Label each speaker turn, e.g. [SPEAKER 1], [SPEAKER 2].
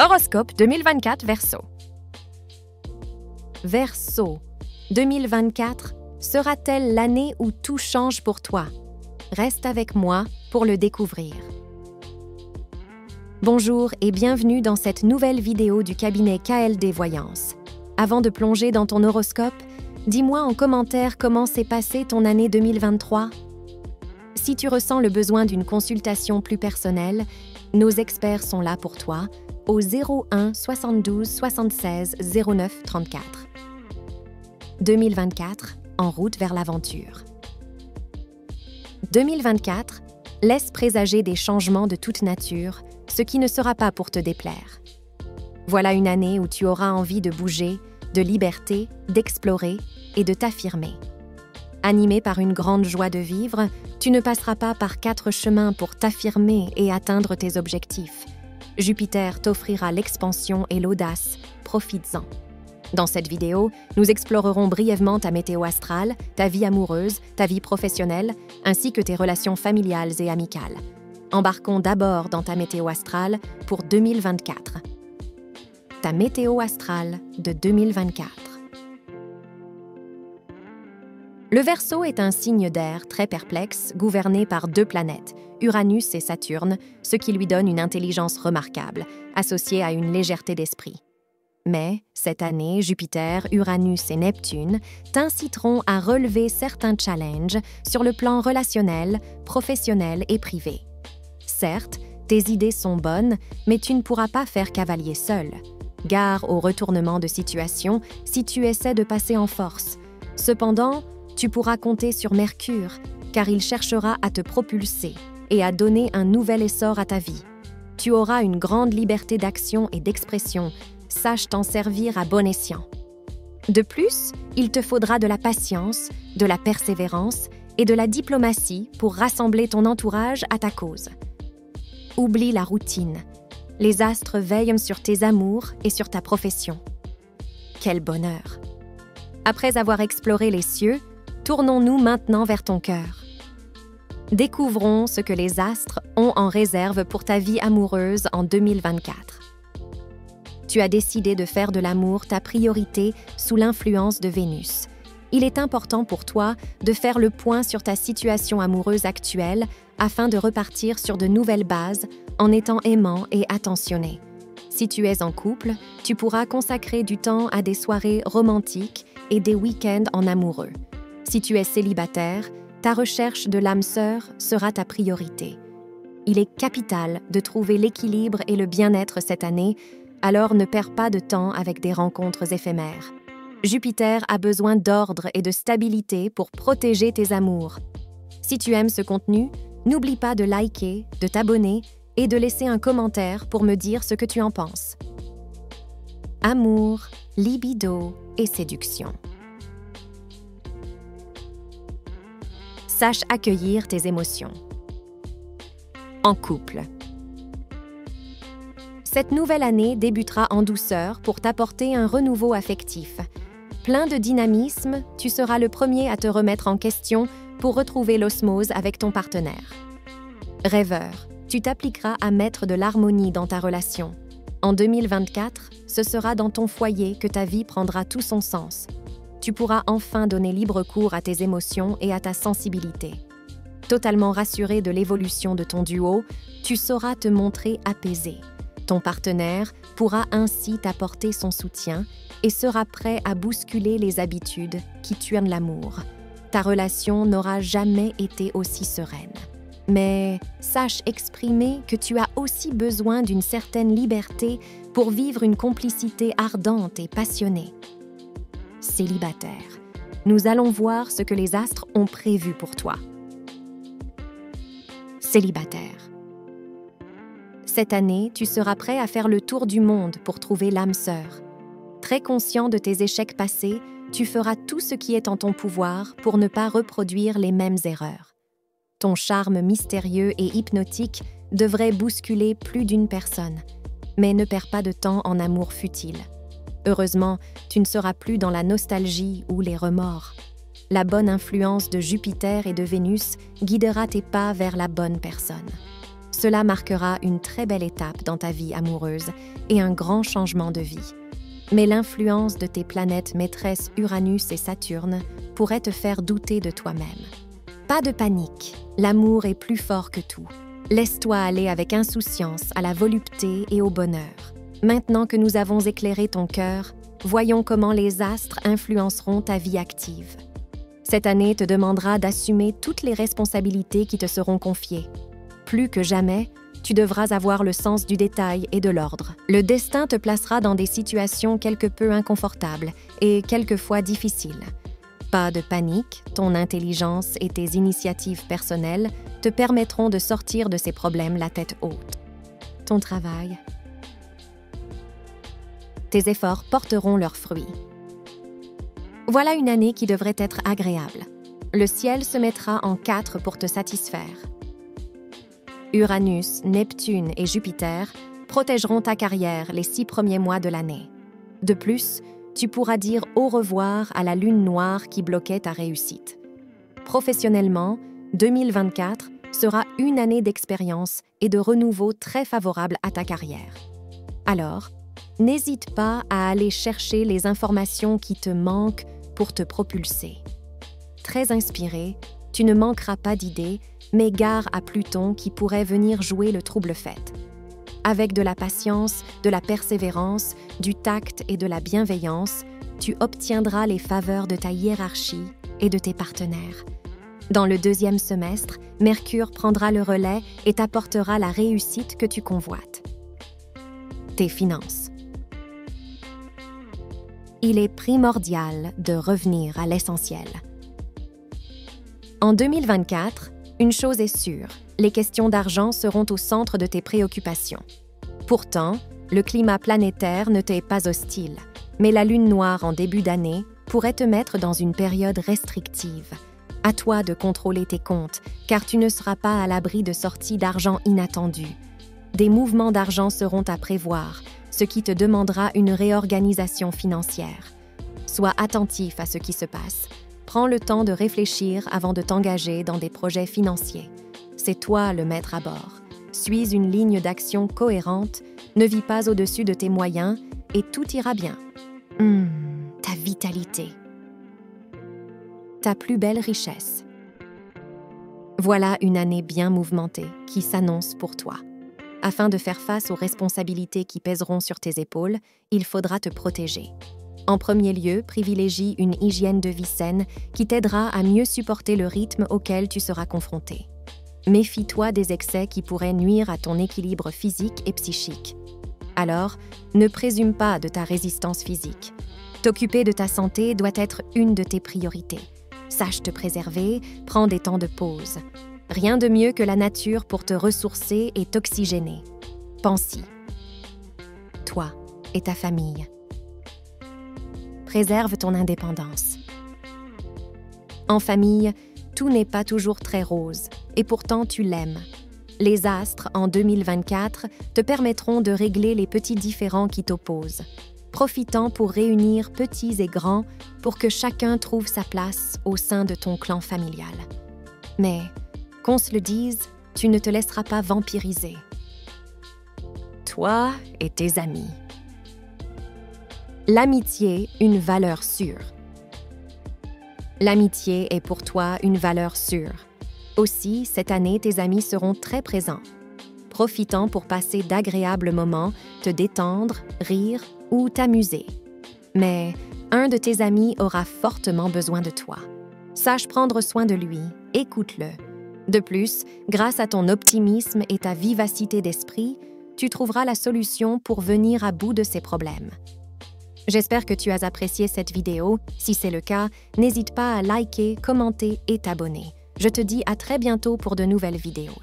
[SPEAKER 1] Horoscope 2024 Verseau. Verseau, 2024 sera-t-elle l'année où tout change pour toi? Reste avec moi pour le découvrir. Bonjour et bienvenue dans cette nouvelle vidéo du cabinet KLD Voyance. Avant de plonger dans ton horoscope, dis-moi en commentaire comment s'est passée ton année 2023. Si tu ressens le besoin d'une consultation plus personnelle, nos experts sont là pour toi au 01 72 76 09 34. 2024, en route vers l'aventure. 2024 laisse présager des changements de toute nature, ce qui ne sera pas pour te déplaire. Voilà une année où tu auras envie de bouger, de liberté, d'explorer et de t'affirmer. Animé par une grande joie de vivre, tu ne passeras pas par 4 chemins pour t'affirmer et atteindre tes objectifs. Jupiter t'offrira l'expansion et l'audace, profites-en. Dans cette vidéo, nous explorerons brièvement ta météo astrale, ta vie amoureuse, ta vie professionnelle, ainsi que tes relations familiales et amicales. Embarquons d'abord dans ta météo astrale pour 2024. Ta météo astrale de 2024. Le Verseau est un signe d'air très perplexe, gouverné par 2 planètes, Uranus et Saturne, ce qui lui donne une intelligence remarquable, associée à une légèreté d'esprit. Mais, cette année, Jupiter, Uranus et Neptune t'inciteront à relever certains challenges sur le plan relationnel, professionnel et privé. Certes, tes idées sont bonnes, mais tu ne pourras pas faire cavalier seul. Gare au retournement de situation si tu essaies de passer en force. Cependant, tu pourras compter sur Mercure, car il cherchera à te propulser et à donner un nouvel essor à ta vie. Tu auras une grande liberté d'action et d'expression, sache t'en servir à bon escient. De plus, il te faudra de la patience, de la persévérance et de la diplomatie pour rassembler ton entourage à ta cause. Oublie la routine. Les astres veillent sur tes amours et sur ta profession. Quel bonheur! Après avoir exploré les cieux, tournons-nous maintenant vers ton cœur. Découvrons ce que les astres ont en réserve pour ta vie amoureuse en 2024. Tu as décidé de faire de l'amour ta priorité sous l'influence de Vénus. Il est important pour toi de faire le point sur ta situation amoureuse actuelle afin de repartir sur de nouvelles bases en étant aimant et attentionné. Si tu es en couple, tu pourras consacrer du temps à des soirées romantiques et des week-ends en amoureux. Si tu es célibataire, ta recherche de l'âme sœur sera ta priorité. Il est capital de trouver l'équilibre et le bien-être cette année, alors ne perds pas de temps avec des rencontres éphémères. Jupiter a besoin d'ordre et de stabilité pour protéger tes amours. Si tu aimes ce contenu, n'oublie pas de liker, de t'abonner et de laisser un commentaire pour me dire ce que tu en penses. Amour, libido et séduction. Sache accueillir tes émotions. En couple. Cette nouvelle année débutera en douceur pour t'apporter un renouveau affectif. Plein de dynamisme, tu seras le premier à te remettre en question pour retrouver l'osmose avec ton partenaire. Rêveur, tu t'appliqueras à mettre de l'harmonie dans ta relation. En 2024, ce sera dans ton foyer que ta vie prendra tout son sens. Tu pourras enfin donner libre cours à tes émotions et à ta sensibilité. Totalement rassuré de l'évolution de ton duo, tu sauras te montrer apaisé. Ton partenaire pourra ainsi t'apporter son soutien et sera prêt à bousculer les habitudes qui tuent l'amour. Ta relation n'aura jamais été aussi sereine. Mais sache exprimer que tu as aussi besoin d'une certaine liberté pour vivre une complicité ardente et passionnée. Célibataire, nous allons voir ce que les astres ont prévu pour toi. Célibataire. Cette année, tu seras prêt à faire le tour du monde pour trouver l'âme sœur. Très conscient de tes échecs passés, tu feras tout ce qui est en ton pouvoir pour ne pas reproduire les mêmes erreurs. Ton charme mystérieux et hypnotique devrait bousculer plus d'une personne, mais ne perds pas de temps en amour futile. Heureusement, tu ne seras plus dans la nostalgie ou les remords. La bonne influence de Jupiter et de Vénus guidera tes pas vers la bonne personne. Cela marquera une très belle étape dans ta vie amoureuse et un grand changement de vie. Mais l'influence de tes planètes maîtresses Uranus et Saturne pourrait te faire douter de toi-même. Pas de panique, l'amour est plus fort que tout. Laisse-toi aller avec insouciance à la volupté et au bonheur. Maintenant que nous avons éclairé ton cœur, voyons comment les astres influenceront ta vie active. Cette année te demandera d'assumer toutes les responsabilités qui te seront confiées. Plus que jamais, tu devras avoir le sens du détail et de l'ordre. Le destin te placera dans des situations quelque peu inconfortables et quelquefois difficiles. Pas de panique, ton intelligence et tes initiatives personnelles te permettront de sortir de ces problèmes la tête haute. Ton travail. Tes efforts porteront leurs fruits. Voilà une année qui devrait être agréable. Le ciel se mettra en 4 pour te satisfaire. Uranus, Neptune et Jupiter protégeront ta carrière les 6 premiers mois de l'année. De plus, tu pourras dire au revoir à la lune noire qui bloquait ta réussite. Professionnellement, 2024 sera une année d'expérience et de renouveau très favorable à ta carrière. Alors, n'hésite pas à aller chercher les informations qui te manquent pour te propulser. Très inspiré, tu ne manqueras pas d'idées, mais gare à Pluton qui pourrait venir jouer le trouble-fête. Avec de la patience, de la persévérance, du tact et de la bienveillance, tu obtiendras les faveurs de ta hiérarchie et de tes partenaires. Dans le 2e semestre, Mercure prendra le relais et t'apportera la réussite que tu convoites. Tes finances. Il est primordial de revenir à l'essentiel. En 2024, une chose est sûre, les questions d'argent seront au centre de tes préoccupations. Pourtant, le climat planétaire ne t'est pas hostile, mais la lune noire en début d'année pourrait te mettre dans une période restrictive. À toi de contrôler tes comptes, car tu ne seras pas à l'abri de sorties d'argent inattendues. Des mouvements d'argent seront à prévoir, ce qui te demandera une réorganisation financière. Sois attentif à ce qui se passe. Prends le temps de réfléchir avant de t'engager dans des projets financiers. C'est toi le maître à bord. Suis une ligne d'action cohérente, ne vis pas au-dessus de tes moyens et tout ira bien. Ta vitalité. Ta plus belle richesse. Voilà une année bien mouvementée qui s'annonce pour toi. Afin de faire face aux responsabilités qui pèseront sur tes épaules, il faudra te protéger. En premier lieu, privilégie une hygiène de vie saine qui t'aidera à mieux supporter le rythme auquel tu seras confronté. Méfie-toi des excès qui pourraient nuire à ton équilibre physique et psychique. Alors, ne présume pas de ta résistance physique. T'occuper de ta santé doit être une de tes priorités. Sache te préserver, prends des temps de pause. Rien de mieux que la nature pour te ressourcer et t'oxygéner. Pense-y. Toi et ta famille. Préserve ton indépendance. En famille, tout n'est pas toujours très rose, et pourtant tu l'aimes. Les astres, en 2024, te permettront de régler les petits différends qui t'opposent, profitant pour réunir petits et grands pour que chacun trouve sa place au sein de ton clan familial. Mais, qu'on se le dise, tu ne te laisseras pas vampiriser. Toi et tes amis. L'amitié, une valeur sûre. L'amitié est pour toi une valeur sûre. Aussi, cette année, tes amis seront très présents, profitant pour passer d'agréables moments, te détendre, rire ou t'amuser. Mais un de tes amis aura fortement besoin de toi. Sache prendre soin de lui, écoute-le. De plus, grâce à ton optimisme et ta vivacité d'esprit, tu trouveras la solution pour venir à bout de ces problèmes. J'espère que tu as apprécié cette vidéo. Si c'est le cas, n'hésite pas à liker, commenter et t'abonner. Je te dis à très bientôt pour de nouvelles vidéos.